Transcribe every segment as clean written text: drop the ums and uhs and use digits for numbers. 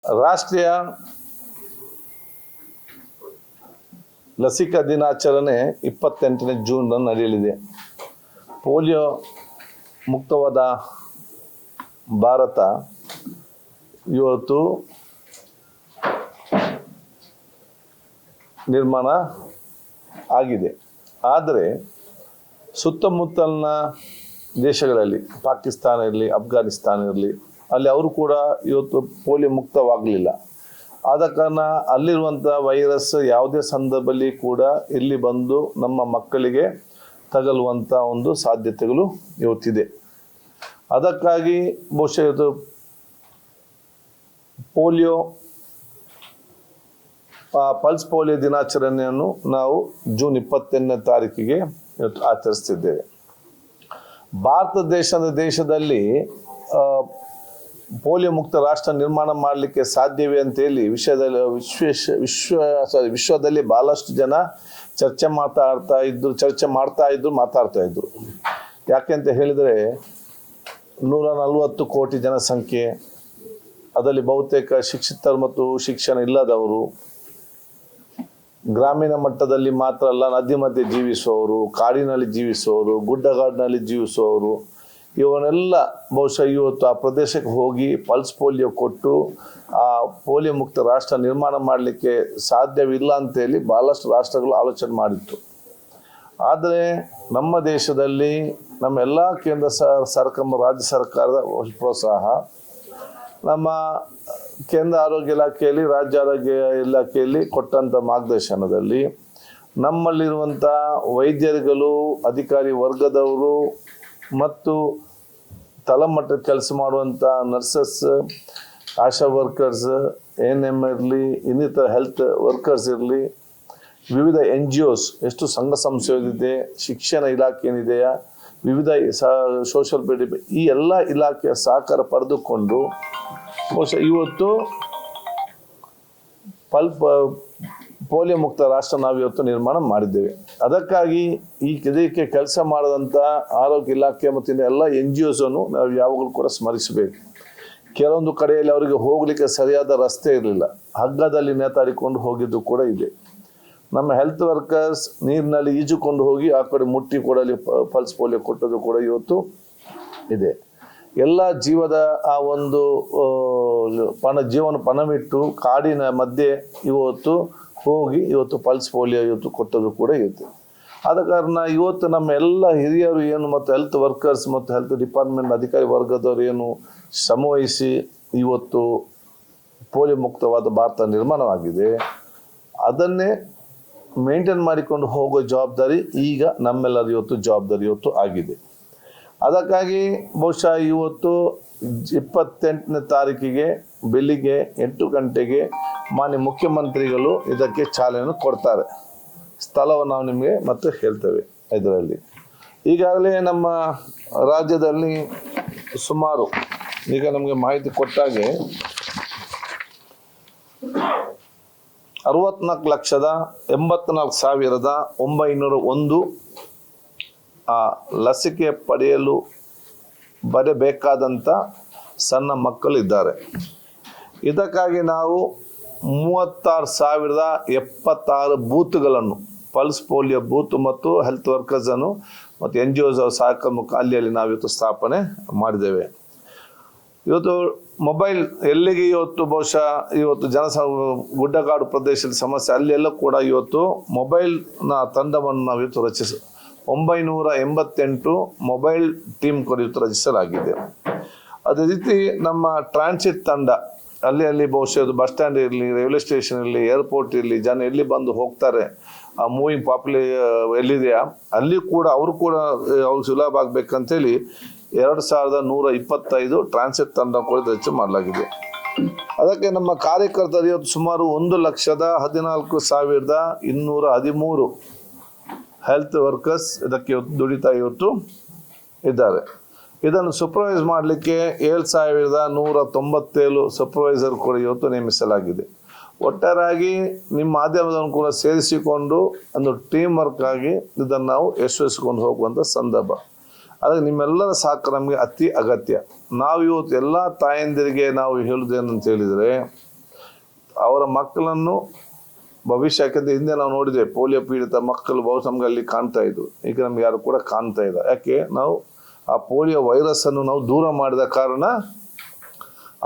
ರಾಷ್ಟ್ರೀಯ ಲಸಿಕಾ ದಿನಾಚರಣೆ 28ನೇ ಜೂನ್ ನಡೆಯಲಿದೆ. ಪೋಲಿಯೋ ಮುಕ್ತವಾದ ಭಾರತ ಇವತ್ತು ನಿರ್ಮಾಣ ಆಗಿದೆ. ಆದರೆ ಸುತ್ತಮುತ್ತಲಿನ ದೇಶಗಳಲ್ಲಿ ಪಾಕಿಸ್ತಾನ ಇರಲಿ, ಅಫ್ಘಾನಿಸ್ತಾನ ಇರಲಿ, ಅಲ್ಲಿ ಅವರು ಕೂಡ ಇವತ್ತು ಪೋಲಿಯೋ ಮುಕ್ತವಾಗಲಿಲ್ಲ. ಆದ ಕಾರಣ ಅಲ್ಲಿರುವಂಥ ವೈರಸ್ ಯಾವುದೇ ಸಂದರ್ಭದಲ್ಲಿ ಕೂಡ ಇಲ್ಲಿ ಬಂದು ನಮ್ಮ ಮಕ್ಕಳಿಗೆ ತಗಲುವಂಥ ಒಂದು ಸಾಧ್ಯತೆಗಳು ಇವತ್ತಿದೆ. ಅದಕ್ಕಾಗಿ ಬಹುಶಃ ಇವತ್ತು ಪೋಲಿಯೋ ಪಲ್ಸ್ ಪೋಲಿಯೋ ದಿನಾಚರಣೆಯನ್ನು ನಾವು ಜೂನ್ 28ನೇ ತಾರೀಕಿಗೆ ಇವತ್ತು ಆಚರಿಸ್ತಿದ್ದೇವೆ. ಭಾರತ ದೇಶದಲ್ಲಿ ಪೋಲಿಯೋ ಮುಕ್ತ ರಾಷ್ಟ್ರ ನಿರ್ಮಾಣ ಮಾಡಲಿಕ್ಕೆ ಸಾಧ್ಯವೇ ಅಂತೇಳಿ ವಿಶ್ವದಲ್ಲಿ ಬಹಳಷ್ಟು ಜನ ಚರ್ಚೆ ಮಾಡ್ತಾ ಇದ್ರು. ಯಾಕೆಂತ ಹೇಳಿದರೆ 140 ಕೋಟಿ ಜನಸಂಖ್ಯೆ, ಅದರಲ್ಲಿ ಬಹುತೇಕ ಶಿಕ್ಷಿತರು ಮತ್ತು ಶಿಕ್ಷಣ ಇಲ್ಲದವರು, ಗ್ರಾಮೀಣ ಮಟ್ಟದಲ್ಲಿ ಮಾತ್ರ ಅಲ್ಲ, ನದಿ ಮಧ್ಯೆ ಜೀವಿಸುವವರು, ಕಾಡಿನಲ್ಲಿ ಜೀವಿಸುವವರು, ಗುಡ್ಡಗಾಡಿನಲ್ಲಿ ಜೀವಿಸುವವರು, ಇವನ್ನೆಲ್ಲ ಬಹುಶಃ ಇವತ್ತು ಆ ಪ್ರದೇಶಕ್ಕೆ ಹೋಗಿ ಪಲ್ಸ್ ಪೋಲಿಯೋ ಕೊಟ್ಟು ಆ ಪೋಲಿಯೋ ಮುಕ್ತ ರಾಷ್ಟ್ರ ನಿರ್ಮಾಣ ಮಾಡಲಿಕ್ಕೆ ಸಾಧ್ಯವಿಲ್ಲ ಅಂತೇಳಿ ಭಾಳಷ್ಟು ರಾಷ್ಟ್ರಗಳು ಆಲೋಚನೆ ಮಾಡಿತ್ತು. ಆದರೆ ನಮ್ಮ ದೇಶದಲ್ಲಿ ನಮ್ಮ ಎಲ್ಲ ಕೇಂದ್ರ ಸರ್ಕಾರ, ರಾಜ್ಯ ಸರ್ಕಾರದ ಪ್ರೋತ್ಸಾಹ, ನಮ್ಮ ಕೇಂದ್ರ ಆರೋಗ್ಯ ಇಲಾಖೆಯಲ್ಲಿ, ರಾಜ್ಯ ಆರೋಗ್ಯ ಇಲಾಖೆಯಲ್ಲಿ ಕೊಟ್ಟಂಥ ಮಾರ್ಗದರ್ಶನದಲ್ಲಿ ನಮ್ಮಲ್ಲಿರುವಂಥ ವೈದ್ಯರುಗಳು, ಅಧಿಕಾರಿ ವರ್ಗದವರು ಮತ್ತು ತಳಮಟ್ಟದ ಕೆಲಸ ಮಾಡುವಂಥ ನರ್ಸಸ್, ಆಶಾ ವರ್ಕರ್ಸ್, ANM ಇರಲಿ, ಇನ್ನಿತರ ಹೆಲ್ತ್ ವರ್ಕರ್ಸ್ ಇರಲಿ, ವಿವಿಧ NGOs, ಎಷ್ಟು ಸಂಘ ಸಂಸ್ಥೆಗಳಿದೆ, ಶಿಕ್ಷಣ ಇಲಾಖೆ ಏನಿದೆಯಾ, ವಿವಿಧ ಸೋಷಿಯಲ್ ಮೀಡಿಯಾ, ಈ ಎಲ್ಲ ಇಲಾಖೆಯ ಸಹಕಾರ ಪಡೆದುಕೊಂಡು ಬಹುಶಃ ಇವತ್ತು ಪೋಲಿಯೋ ಮುಕ್ತ ರಾಷ್ಟ್ರ ನಾವು ಇವತ್ತು ನಿರ್ಮಾಣ ಮಾಡಿದ್ದೇವೆ. ಅದಕ್ಕಾಗಿ ಇದಕ್ಕೆ ಕೆಲಸ ಮಾಡಿದಂಥ ಆರೋಗ್ಯ ಇಲಾಖೆ ಮತ್ತು ಎಲ್ಲ NGOs ನಾವು ಯಾವಾಗಲೂ ಕೂಡ ಸ್ಮರಿಸಬೇಕು. ಕೆಲವೊಂದು ಕಡೆಯಲ್ಲಿ ಅವರಿಗೆ ಹೋಗಲಿಕ್ಕೆ ಸರಿಯಾದ ರಸ್ತೆ ಇರಲಿಲ್ಲ, ಹಗ್ಗದಲ್ಲಿ ನೇತಾಡಿಕೊಂಡು ಹೋಗಿದ್ದು ಕೂಡ ಇದೆ. ನಮ್ಮ ಹೆಲ್ತ್ ವರ್ಕರ್ಸ್ ನೀರಿನಲ್ಲಿ ಈಜುಕೊಂಡು ಹೋಗಿ ಆ ಕಡೆ ಮುಟ್ಟಿ ಕೂಡ ಅಲ್ಲಿ ಪಲ್ಸ್ ಪೋಲಿಯೋ ಕೊಟ್ಟದ್ದು ಕೂಡ ಇವತ್ತು ಇದೆ. ಎಲ್ಲ ಜೀವದ ಆ ಒಂದು ಜೀವನ ಪಣವಿಟ್ಟು ಕಾಡಿನ ಮಧ್ಯೆ ಇವತ್ತು ಹೋಗಿ ಇವತ್ತು ಪಲ್ಸ್ ಪೋಲಿಯೋ ಇವತ್ತು ಕೊಟ್ಟದ್ದು ಕೂಡ ಇರುತ್ತೆ. ಆದ ಕಾರಣ ಇವತ್ತು ನಮ್ಮ ಎಲ್ಲ ಹಿರಿಯರು ಏನು ಮತ್ತು ಹೆಲ್ತ್ ವರ್ಕರ್ಸ್ ಮತ್ತು ಹೆಲ್ತ್ ಡಿಪಾರ್ಟ್ಮೆಂಟ್ ಅಧಿಕಾರಿ ವರ್ಗದವರು ಏನು ಶ್ರಮವಹಿಸಿ ಇವತ್ತು ಪೋಲಿಯೋ ಮುಕ್ತವಾದ ಭಾರತ ನಿರ್ಮಾಣವಾಗಿದೆ, ಅದನ್ನೇ ಮೇಂಟೈನ್ ಮಾಡಿಕೊಂಡು ಹೋಗೋ ಜವಾಬ್ದಾರಿ ಈಗ ನಮ್ಮೆಲ್ಲರ ಜವಾಬ್ದಾರಿ ಇವತ್ತು ಆಗಿದೆ. ಅದಕ್ಕಾಗಿ ಬಹುಶಃ ಇವತ್ತು 28ನೇ ತಾರೀಕಿಗೆ ಬೆಳಿಗ್ಗೆ 8 ಗಂಟೆಗೆ ಮಾನ್ಯ ಮುಖ್ಯಮಂತ್ರಿಗಳು ಇದಕ್ಕೆ ಚಾಲನೆ ಕೊಡ್ತಾರೆ. ಸ್ಥಳವನ್ನು ನಾವು ನಿಮಗೆ ಮತ್ತೆ ಹೇಳ್ತೇವೆ. ಇದರಲ್ಲಿ ಈಗಾಗಲೇ ನಮ್ಮ ರಾಜ್ಯದಲ್ಲಿ ಸುಮಾರು ಈಗ ನಮಗೆ ಮಾಹಿತಿ ಕೊಟ್ಟಾಗೆ 64,84,901 ಲಸಿಕೆ ಪಡೆಯಲು ಬರಬೇಕಾದಂಥ ಸಣ್ಣ ಮಕ್ಕಳಿದ್ದಾರೆ. ಇದಕ್ಕಾಗಿ ನಾವು 36,076 ಬೂತ್ಗಳನ್ನು, ಪಲ್ಸ್ ಪೋಲಿಯೋ ಬೂತ್ ಮತ್ತು ಹೆಲ್ತ್ ವರ್ಕರ್ಸನ್ನು ಮತ್ತು NGOs ಸಹಕಾರ ಅಲ್ಲಿ ನಾವು ಇವತ್ತು ಸ್ಥಾಪನೆ ಮಾಡಿದ್ದೇವೆ. ಇವತ್ತು ಮೊಬೈಲ್ ಎಲ್ಲಿಗೆ ಇವತ್ತು ಬಹುಶಃ ಇವತ್ತು ಗುಡ್ಡಗಾಡು ಪ್ರದೇಶದ ಸಮಸ್ಯೆ ಅಲ್ಲೆಲ್ಲ ಕೂಡ ಇವತ್ತು ಮೊಬೈಲ್ನ ತಂಡವನ್ನು ನಾವು ಇವತ್ತು 988 ಮೊಬೈಲ್ ಟೀಮ್ ಕೂಡ ಇವತ್ತು ರಚಿಸಲಾಗಿದೆ. ಅದೇ ರೀತಿ ನಮ್ಮ ಟ್ರಾನ್ಸಿಟ್ ತಂಡ ಅಲ್ಲಿ ಬಹುಶಃ ಬಸ್ ಸ್ಟ್ಯಾಂಡ್ ಇರಲಿ, ರೈಲ್ವೆ ಸ್ಟೇಷನ್ ಇರಲಿ, ಏರ್ಪೋರ್ಟ್ ಇರಲಿ, ಜನ ಎಲ್ಲಿ ಬಂದು ಹೋಗ್ತಾರೆ, ಆ ಮೂವಿಂಗ್ ಎಲ್ಲಿದೆಯಾ ಅಲ್ಲಿ ಕೂಡ ಅವ್ರಿಗೆ ಸುಲಭ ಆಗಬೇಕಂತೇಳಿ 2125 ಟ್ರಾನ್ಸಿಟ್ ತಂಡ ಕೂಡ ರಚನೆ ಮಾಡಲಾಗಿದೆ. ಅದಕ್ಕೆ ನಮ್ಮ ಕಾರ್ಯಕರ್ತರು ಇವತ್ತು ಸುಮಾರು 1,14,213 ಹೆಲ್ತ್ ವರ್ಕರ್ಸ್ ಇದಕ್ಕೆ ದುಡಿತಾ ಇವತ್ತು ಇದ್ದಾರೆ. ಇದನ್ನು ಸೂಪರ್ವೈಸ್ ಮಾಡಲಿಕ್ಕೆ 7,197 ಸೂಪರ್ವೈಸರ್ ಕೂಡ ಇವತ್ತು ನೇಮಿಸಲಾಗಿದೆ. ಒಟ್ಟಾರೆಯಾಗಿ ನಿಮ್ಮ ಮಾಧ್ಯಮದನ್ನು ಕೂಡ ಸೇರಿಸಿಕೊಂಡು ಒಂದು ಟೀಮ್ ವರ್ಕ್ ಆಗಿ ಇದನ್ನು ನಾವು ಯಶಸ್ವಿಸಿಕೊಂಡು ಹೋಗುವಂಥ ಸಂದರ್ಭ. ಅದಕ್ಕೆ ನಿಮ್ಮೆಲ್ಲರ ಸಹಕಾರ ನಮಗೆ ಅತಿ ಅಗತ್ಯ. ನಾವು ಇವತ್ತು ಎಲ್ಲ ತಾಯಂದಿರಿಗೆ ನಾವು ಹೇಳುವುದೇನಂತ ಹೇಳಿದರೆ, ಅವರ ಮಕ್ಕಳನ್ನು ಭವಿಷ್ಯ, ಯಾಕೆಂದರೆ ಹಿಂದೆ ನಾವು ನೋಡಿದ್ದೇವೆ ಪೋಲಿಯೋ ಪೀಡಿತ ಮಕ್ಕಳು ಬಹುಸಂಖ್ಯೆಯಲ್ಲಿ ಕಾಣ್ತಾ ಇದ್ರು. ಈಗ ನಮ್ಗೆ ಯಾರು ಕೂಡ ಕಾಣ್ತಾ ಇಲ್ಲ. ಯಾಕೆ? ನಾವು ಆ ಪೋಲಿಯೋ ವೈರಸ್ಸನ್ನು ನಾವು ದೂರ ಮಾಡಿದ ಕಾರಣ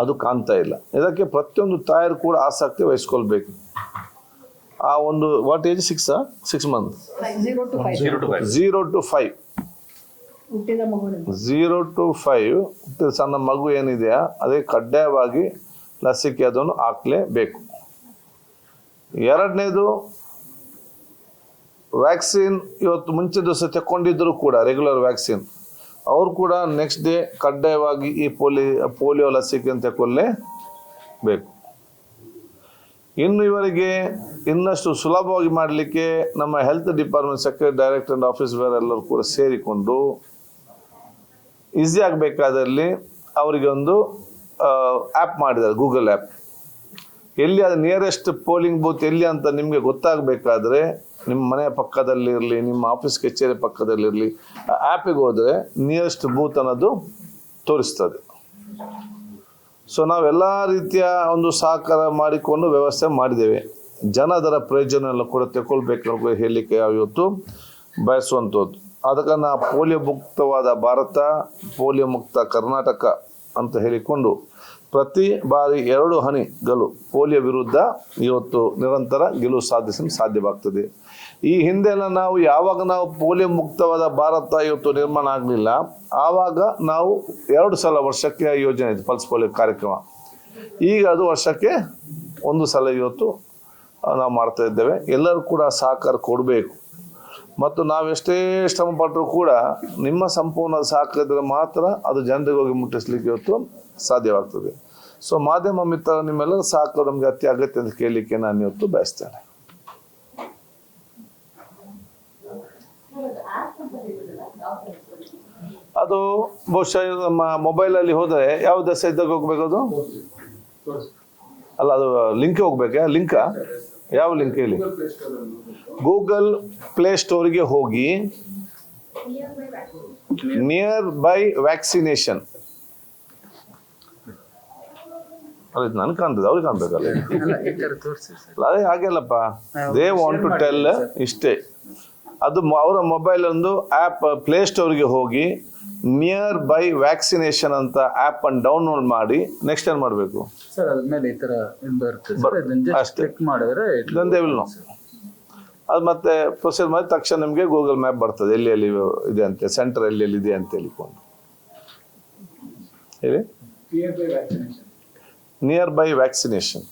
ಅದು ಕಾಣ್ತಾ ಇಲ್ಲ. ಇದಕ್ಕೆ ಪ್ರತಿಯೊಂದು ತಾಯರು ಕೂಡ ಆಸಕ್ತಿ ವಹಿಸ್ಕೊಳ್ಬೇಕು. ಆ ಒಂದು what age 6 months 0 to 5 0 to 5 ಸಣ್ಣ ಮಗು ಏನಿದೆಯಾ ಅದೇ ಕಡ್ಡಾಯವಾಗಿ ಲಸಿಕೆ ಅದನ್ನು ಹಾಕ್ಲೇಬೇಕು. ಎರಡನೇದು ವ್ಯಾಕ್ಸಿನ್ ಇವತ್ತು ಮುಂಚೆ ದಿವಸ ತಗೊಂಡಿದ್ರು ಕೂಡ ರೆಗ್ಯುಲರ್ ವ್ಯಾಕ್ಸಿನ್, ಅವರು ಕೂಡ ನೆಕ್ಸ್ಟ್ ಡೇ ಕಡ್ಡಾಯವಾಗಿ ಈ ಪೋಲಿಯೋ ಲಸಿಕೆಯನ್ನು ತಗೊಳ್ಳೇಬೇಕು. ಇನ್ನು ಇವರಿಗೆ ಇನ್ನಷ್ಟು ಸುಲಭವಾಗಿ ಮಾಡಲಿಕ್ಕೆ ನಮ್ಮ health department secretary, director and office ಬೇರೆ ಎಲ್ಲರೂ ಕೂಡ ಸೇರಿಕೊಂಡು ಈಸಿ ಆಗಬೇಕಾದಲ್ಲಿ ಅವರಿಗೆ ಒಂದು ಆ್ಯಪ್ ಮಾಡಿದ್ದಾರೆ, ಗೂಗಲ್ ಆ್ಯಪ್. ಎಲ್ಲಿ ಅದು ನಿಯರೆಸ್ಟ್ ಪೋಲಿಂಗ್ ಬೂತ್ ಎಲ್ಲಿ ಅಂತ ನಿಮಗೆ ಗೊತ್ತಾಗಬೇಕಾದ್ರೆ ನಿಮ್ಮ ಮನೆಯ ಪಕ್ಕದಲ್ಲಿರಲಿ, ನಿಮ್ಮ ಆಫೀಸ್ ಕಚೇರಿ ಪಕ್ಕದಲ್ಲಿರಲಿ, ಆ ಆ್ಯಪಿಗೆ ಹೋದರೆ ನಿಯರೆಸ್ಟ್ ಬೂತ್ ಅನ್ನೋದು ತೋರಿಸ್ತದೆ. ಸೊ ನಾವೆಲ್ಲ ರೀತಿಯ ಒಂದು ಸಹಕಾರ ಮಾಡಿಕೊಂಡು ವ್ಯವಸ್ಥೆ ಮಾಡಿದ್ದೇವೆ. ಜನ ಅದರ ಪ್ರಯೋಜನ ಎಲ್ಲ ಕೂಡ ತಗೊಳ್ಬೇಕು ಹೇಳಲಿಕ್ಕೆ ಇವತ್ತು ಬಯಸುವಂಥದ್ದು. ಅದಕ್ಕೆ ನಾ ಪೋಲಿಯೋ ಮುಕ್ತವಾದ ಭಾರತ, ಪೋಲಿಯೋ ಮುಕ್ತ ಕರ್ನಾಟಕ ಅಂತ ಹೇಳಿಕೊಂಡು ಪ್ರತಿ ಬಾರಿ 2 ಹನಿಗಳು ಪೋಲಿಯೋ ವಿರುದ್ಧ ಇವತ್ತು ನಿರಂತರ ಗೆಲುವು ಸಾಧಿಸಲು ಸಾಧ್ಯವಾಗ್ತದೆ. ಈ ಹಿಂದೆಲ್ಲ ಯಾವಾಗ ನಾವು ಪೋಲಿಯೋ ಮುಕ್ತವಾದ ಭಾರತ ಇವತ್ತು ನಿರ್ಮಾಣ ಆಗಲಿಲ್ಲ, ಆವಾಗ ನಾವು 2 ಸಲ ವರ್ಷಕ್ಕೆ ಯೋಜನೆ ಇತ್ತು ಪಲ್ಸ್ ಪೋಲಿಯೋ ಕಾರ್ಯಕ್ರಮ. ಈಗ ಅದು ವರ್ಷಕ್ಕೆ 1 ಸಲ ಇವತ್ತು ನಾವು ಮಾಡ್ತಾ ಇದ್ದೇವೆ. ಎಲ್ಲರೂ ಕೂಡ ಸಹಕಾರ ಕೊಡಬೇಕು. ಮತ್ತು ನಾವೆಷ್ಟೇ ಶ್ರಮ ಪಟ್ಟರೂ ಕೂಡ ನಿಮ್ಮ ಸಂಪೂರ್ಣ ಸಹಕಾರ ಇದ್ದರೆ ಮಾತ್ರ ಅದು ಜನರಿಗೆ ಹೋಗಿ ಮುಟ್ಟಿಸ್ಲಿಕ್ಕೆ ಇವತ್ತು ಸಾಧ್ಯವಾಗ್ತದೆ. ಸೊ ಮಾಧ್ಯಮ ಮಿತ್ರ ನಿಮ್ಮೆಲ್ಲರ ಸಹಕಾರ ನಮಗೆ ಅಗತ್ಯ ಅಂತ ಕೇಳಲಿಕ್ಕೆ ನಾನು ಇವತ್ತು ಬಯಸ್ತೇನೆ. ಅದು ಬಹುಶಃ ನಮ್ಮ ಮೊಬೈಲಲ್ಲಿ ಹೋದರೆ ಯಾವ ವೆಬ್ಸೈಟ್ಗೆ ಹೋಗ್ಬೇಕು? ಅದು ಅಲ್ಲ, ಅದು ಲಿಂಕ್ ಹೋಗ್ಬೇಕಾ? ಲಿಂಕಾ? ಯಾವ ಲಿಂಕ್ ಹೇಳಿ? ಗೂಗಲ್ ಪ್ಲೇ ಸ್ಟೋರ್ಗೆ ಹೋಗಿ ನಿಯರ್ ಬೈ ವ್ಯಾಕ್ಸಿನೇಷನ್, ಅಲ್ಲ ಇದು ನನಗೆ ಕಾಣ್ತದೆ, ಅವ್ರಿಗೆ ಕಾಣ್ಬೇಕಲ್ಲ. ಅದೇ ಹಾಗೆಲ್ಲಪ್ಪ, ದೇ ವಾಂಟ್ ಟು ಟೆಲ್ ಇಷ್ಟೇ. ಅದು ಅವರ ಮೊಬೈಲ್ ಒಂದು ಆ್ಯಪ್ ಪ್ಲೇ ಸ್ಟೋರ್ಗೆ ಹೋಗಿ ನಿಯರ್ ಬೈ ವ್ಯಾಕ್ಸಿನೇಷನ್ ಅಂತ ಆ್ಯಪ್ ಅನ್ನು ಡೌನ್ಲೋಡ್ ಮಾಡಿ ನೆಕ್ಸ್ಟ್ ಏನು ಮಾಡಬೇಕು ಸರ್? ಅದ್ಮೇಲೆ ಈ ತರ ಅಷ್ಟೇ ಮಾಡಿದ್ರೆ ಅದು ಮತ್ತೆ ಪ್ರೊಸೀಜರ್ ಮಾಡಿ ತಕ್ಷಣ ನಿಮಗೆ ಗೂಗಲ್ ಮ್ಯಾಪ್ ಬರ್ತದೆ, ಎಲ್ಲಿ ಇದೆ ಅಂತ, ಸೆಂಟರ್ ಎಲ್ಲಿ ಇದೆ ಅಂತ ಹೇಳಿಕೊಂಡು ಹೇಳಿ. Near by vaccination